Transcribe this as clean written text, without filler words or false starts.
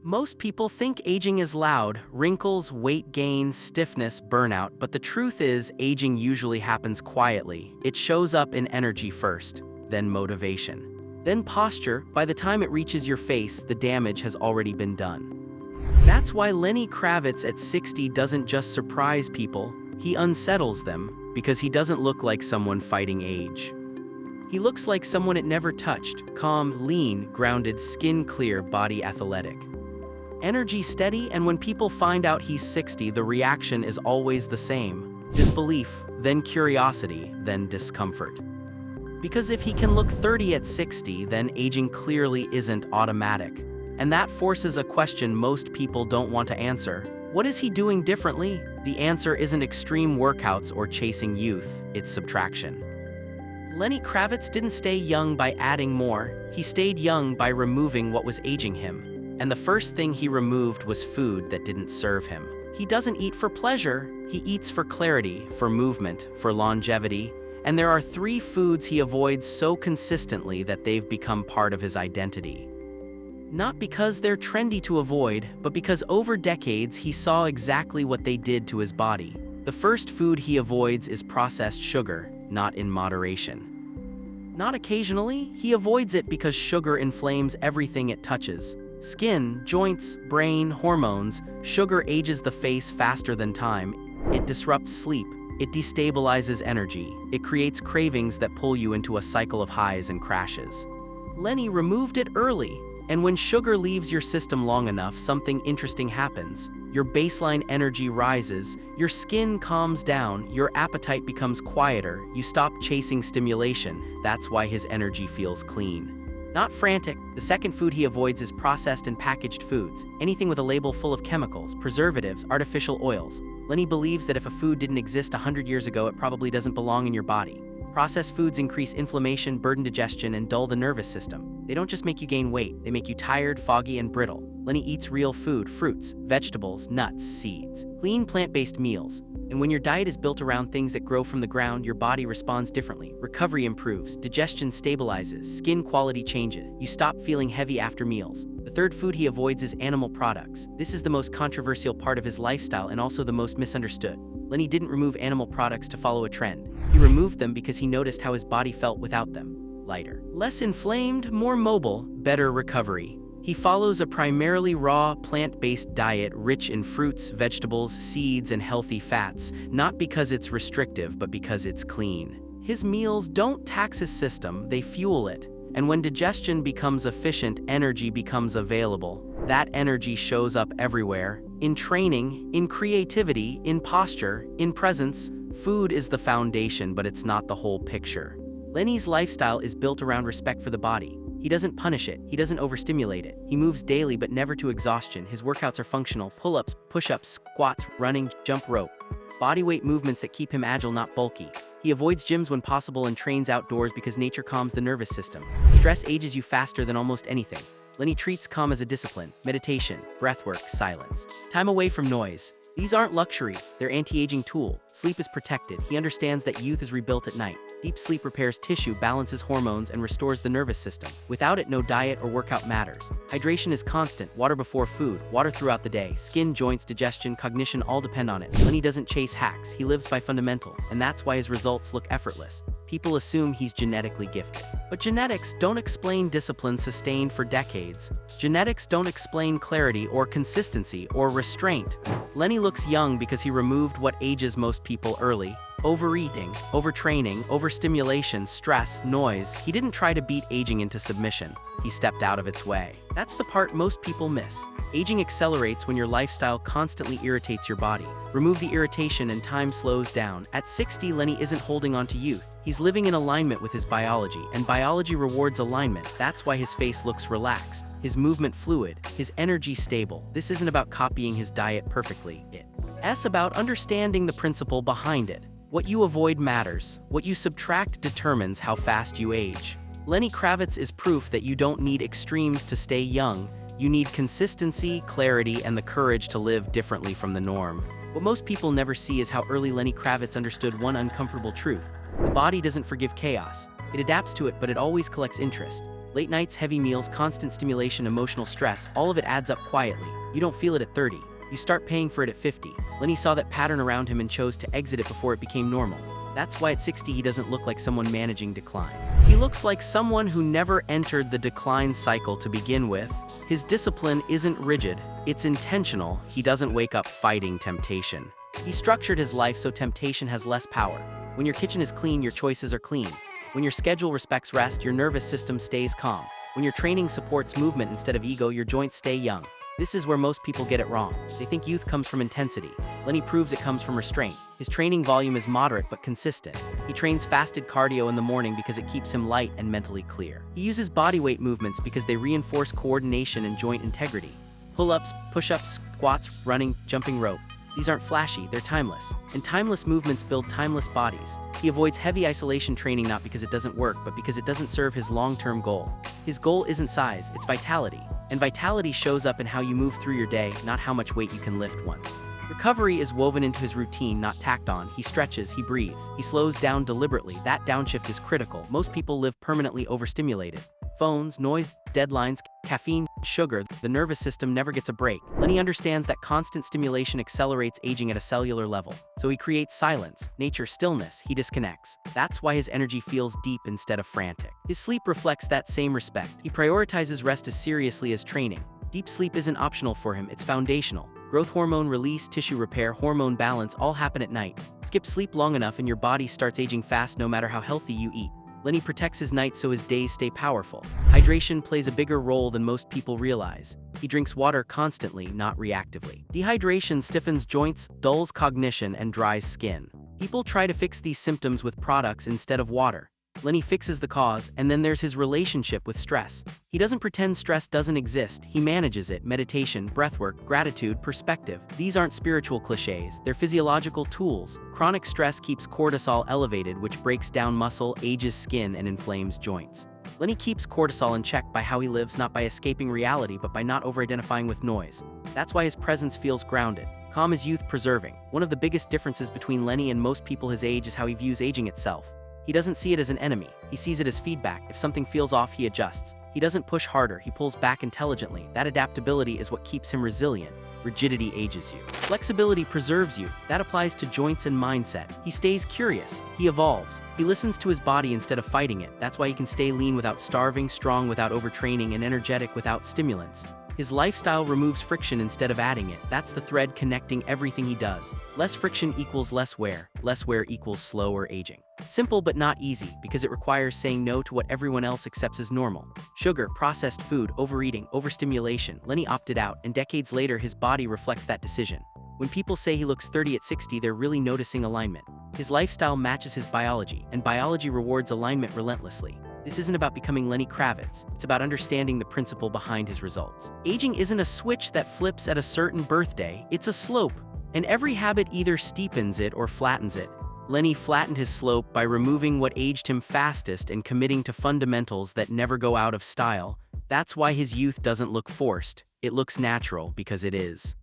Most people think aging is loud, wrinkles, weight gain, stiffness, burnout, but the truth is, aging usually happens quietly. It shows up in energy first, then motivation, then posture. By the time it reaches your face, the damage has already been done. That's why Lenny Kravitz at 60 doesn't just surprise people, he unsettles them, because he doesn't look like someone fighting age. He looks like someone it never touched, calm, lean, grounded, skin clear, body athletic. Energy steady, and when people find out he's 60, the reaction is always the same. Disbelief, then curiosity, then discomfort. Because if he can look 30 at 60, then aging clearly isn't automatic. And that forces a question most people don't want to answer. What is he doing differently? The answer isn't extreme workouts or chasing youth, it's subtraction. Lenny Kravitz didn't stay young by adding more, he stayed young by removing what was aging him. And the first thing he removed was food that didn't serve him. He doesn't eat for pleasure, he eats for clarity, for movement, for longevity. And there are 3 foods he avoids so consistently that they've become part of his identity. Not because they're trendy to avoid, but because over decades he saw exactly what they did to his body. The first food he avoids is processed sugar, not in moderation. Not occasionally, he avoids it because sugar inflames everything it touches. Skin, joints, brain, hormones. Sugar ages the face faster than time. It disrupts sleep. It destabilizes energy. It creates cravings that pull you into a cycle of highs and crashes. Lenny removed it early, and when sugar leaves your system long enough, something interesting happens. Your baseline energy rises, your skin calms down, your appetite becomes quieter, you stop chasing stimulation. That's why his energy feels clean. Not frantic. The second food he avoids is processed and packaged foods. Anything with a label full of chemicals, preservatives, artificial oils. Lenny believes that if a food didn't exist 100 years ago, it probably doesn't belong in your body. Processed foods increase inflammation, burden digestion, and dull the nervous system. They don't just make you gain weight, they make you tired, foggy, and brittle. Lenny eats real food, fruits, vegetables, nuts, seeds. Clean plant-based meals. And when your diet is built around things that grow from the ground, your body responds differently. Recovery improves, digestion stabilizes, skin quality changes. You stop feeling heavy after meals. The third food he avoids is animal products. This is the most controversial part of his lifestyle and also the most misunderstood. Lenny didn't remove animal products to follow a trend. He removed them because he noticed how his body felt without them. Lighter, less inflamed, more mobile, better recovery. He follows a primarily raw, plant-based diet rich in fruits, vegetables, seeds, and healthy fats, not because it's restrictive, but because it's clean. His meals don't tax his system, they fuel it. And when digestion becomes efficient, energy becomes available. That energy shows up everywhere. In training, in creativity, in posture, in presence. Food is the foundation, but it's not the whole picture. Lenny's lifestyle is built around respect for the body. He doesn't punish it, he doesn't overstimulate it. He moves daily but never to exhaustion. His workouts are functional: pull-ups, push-ups, squats, running, jump rope. Bodyweight movements that keep him agile, not bulky. He avoids gyms when possible and trains outdoors because nature calms the nervous system. Stress ages you faster than almost anything. Lenny treats calm as a discipline: meditation, breathwork, silence. Time away from noise. These aren't luxuries, they're anti-aging tool. Sleep is protected. He understands that youth is rebuilt at night. Deep sleep repairs tissue, balances hormones, and restores the nervous system. Without it, no diet or workout matters. Hydration is constant: water before food, water throughout the day. Skin, joints, digestion, cognition all depend on it. Lenny doesn't chase hacks, he lives by fundamental, and that's why his results look effortless. People assume he's genetically gifted. But genetics don't explain discipline sustained for decades. Genetics don't explain clarity or consistency or restraint. Lenny looks young because he removed what ages most people early. Overeating, overtraining, overstimulation, stress, noise. He didn't try to beat aging into submission. He stepped out of its way. That's the part most people miss. Aging accelerates when your lifestyle constantly irritates your body. Remove the irritation and time slows down. At 60, Lenny isn't holding on to youth. He's living in alignment with his biology, and biology rewards alignment. That's why his face looks relaxed, his movement fluid, his energy stable. This isn't about copying his diet perfectly. It's about understanding the principle behind it. What you avoid matters. What you subtract determines how fast you age. Lenny Kravitz is proof that you don't need extremes to stay young. You need consistency, clarity, and the courage to live differently from the norm. What most people never see is how early Lenny Kravitz understood one uncomfortable truth. The body doesn't forgive chaos. It adapts to it, but it always collects interest. Late nights, heavy meals, constant stimulation, emotional stress, all of it adds up quietly. You don't feel it at 30. You start paying for it at 50. Lenny saw that pattern around him and chose to exit it before it became normal. That's why at 60 he doesn't look like someone managing decline. He looks like someone who never entered the decline cycle to begin with. His discipline isn't rigid, it's intentional. He doesn't wake up fighting temptation. He structured his life so temptation has less power. When your kitchen is clean, your choices are clean. When your schedule respects rest, your nervous system stays calm. When your training supports movement instead of ego, your joints stay young. This is where most people get it wrong. They think youth comes from intensity. Lenny proves it comes from restraint. His training volume is moderate but consistent. He trains fasted cardio in the morning because it keeps him light and mentally clear. He uses bodyweight movements because they reinforce coordination and joint integrity. Pull-ups, push-ups, squats, running, jumping rope. These aren't flashy, they're timeless. And timeless movements build timeless bodies. He avoids heavy isolation training not because it doesn't work, but because it doesn't serve his long-term goal. His goal isn't size, it's vitality. And vitality shows up in how you move through your day, not how much weight you can lift once. Recovery is woven into his routine, not tacked on. He stretches, he breathes, he slows down deliberately. That downshift is critical. Most people live permanently overstimulated. Phones, noise, deadlines, caffeine, sugar, the nervous system never gets a break. Lenny understands that constant stimulation accelerates aging at a cellular level. So he creates silence, nature, stillness. He disconnects. That's why his energy feels deep instead of frantic. His sleep reflects that same respect. He prioritizes rest as seriously as training. Deep sleep isn't optional for him, it's foundational. Growth hormone release, tissue repair, hormone balance all happen at night. Skip sleep long enough and your body starts aging fast no matter how healthy you eat. Lenny protects his nights so his days stay powerful. Hydration plays a bigger role than most people realize. He drinks water constantly, not reactively. Dehydration stiffens joints, dulls cognition, and dries skin. People try to fix these symptoms with products instead of water. Lenny fixes the cause, and then there's his relationship with stress. He doesn't pretend stress doesn't exist, he manages it. Meditation, breathwork, gratitude, perspective. These aren't spiritual cliches, they're physiological tools. Chronic stress keeps cortisol elevated, which breaks down muscle, ages skin, and inflames joints. Lenny keeps cortisol in check by how he lives, not by escaping reality, but by not over-identifying with noise. That's why his presence feels grounded. Calm is youth-preserving. One of the biggest differences between Lenny and most people his age is how he views aging itself. He doesn't see it as an enemy, he sees it as feedback. If something feels off, he adjusts. He doesn't push harder, he pulls back intelligently. That adaptability is what keeps him resilient. Rigidity ages you. Flexibility preserves you. That applies to joints and mindset. He stays curious. He evolves. He listens to his body instead of fighting it. That's why he can stay lean without starving, strong without overtraining, and energetic without stimulants. His lifestyle removes friction instead of adding it. That's the thread connecting everything he does. Less friction equals less wear equals slower aging. Simple but not easy, because it requires saying no to what everyone else accepts as normal. Sugar, processed food, overeating, overstimulation. Lenny opted out, and decades later his body reflects that decision. When people say he looks 30 at 60, they're really noticing alignment. His lifestyle matches his biology, and biology rewards alignment relentlessly. This isn't about becoming Lenny Kravitz, it's about understanding the principle behind his results. Aging isn't a switch that flips at a certain birthday, it's a slope, and every habit either steepens it or flattens it. Lenny flattened his slope by removing what aged him fastest and committing to fundamentals that never go out of style. That's why his youth doesn't look forced, it looks natural because it is.